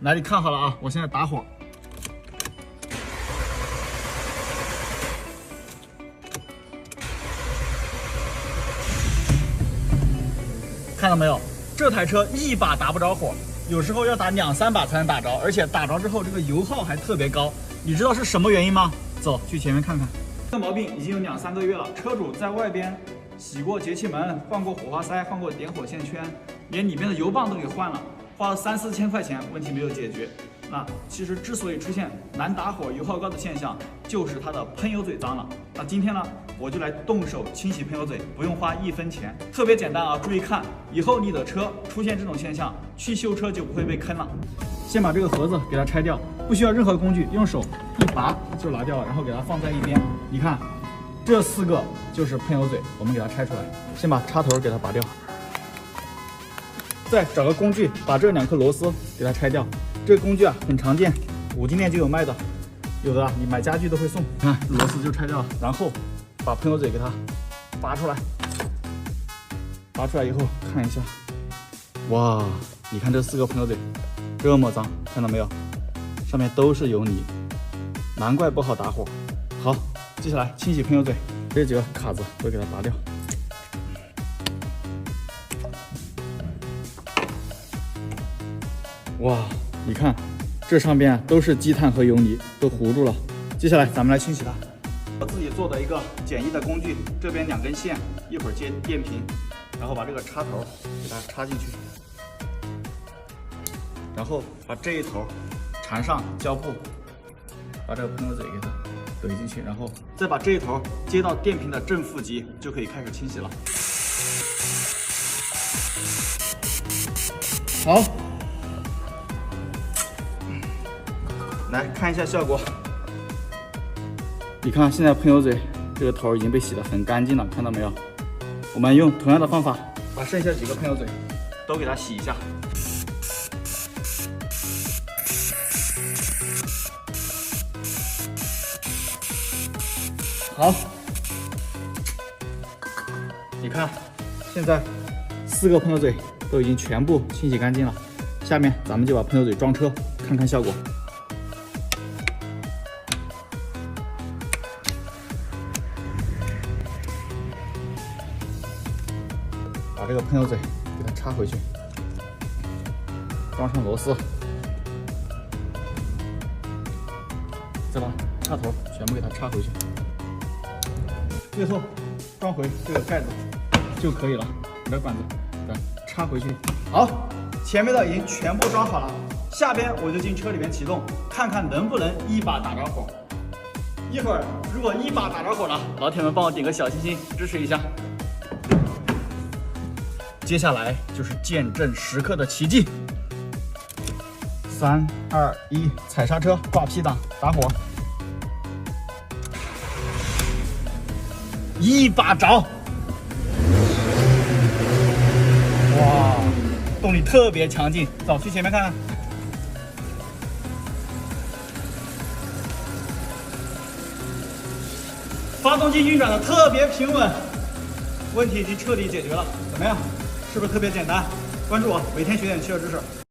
来，你看好了啊，我现在打火。看到没有？这台车一把打不着火，有时候要打2、3把才能打着，而且打着之后这个油耗还特别高。你知道是什么原因吗？走，去前面看看。这个毛病已经有2、3个月了，车主在外边洗过节气门，换过火花塞，换过点火线圈，连里面的油棒都给换了，花了3、4千块钱，问题没有解决。那其实之所以出现难打火、油耗高的现象，就是它的喷油嘴脏了。那今天呢，我就来动手清洗喷油嘴，不用花1分钱，特别简单啊！注意看，以后你的车出现这种现象，去修车就不会被坑了。先把这个盒子给它拆掉，不需要任何工具，用手一拔就拿掉了，然后给它放在一边。你看，这4个就是喷油嘴，我们给它拆出来。先把插头给它拔掉，再找个工具把这2颗螺丝给它拆掉。这个工具啊很常见，5金店就有卖的，有的你买家具都会送。看螺丝就拆掉了，然后把喷油嘴给它拔出来。拔出来以后看一下，哇，你看这4个喷油嘴这么脏，看到没有？上面都是油泥，难怪不好打火。好，接下来清洗喷油嘴，这几个卡子都给它拔掉。哇，你看这上边都是积碳和油泥，都糊住了。接下来咱们来清洗它。我自己做的一个简易的工具，这边2根线，一会儿接电瓶，然后把这个插头给它插进去，然后把这一头缠上胶布，把这个喷油嘴给它怼进去，然后再把这一头接到电瓶的正负极，就可以开始清洗了。好，来看一下效果。你看现在喷油嘴这个头已经被洗得很干净了，看到没有？我们用同样的方法把剩下几个喷油嘴都给它洗一下。好，你看现在4个喷油嘴都已经全部清洗干净了，下面咱们就把喷油嘴装车，看看效果。把这个喷油嘴给它插回去，装上螺丝，再把插头全部给它插回去，最后装回这个盖子就可以了。把这管子给它插回去。好，前面的已经全部装好了，下边我就进车里面启动，看看能不能一把打着火。一会儿如果一把打着火了，老铁们帮我点个小心心支持一下。接下来就是见证时刻的奇迹。3、2、1，踩刹车，挂 P 档，打火，一把着！哇，动力特别强劲。走，去前面看看。发动机运转的特别平稳，问题已经彻底解决了。怎么样？是不是特别简单？关注我，每天学点汽车知识。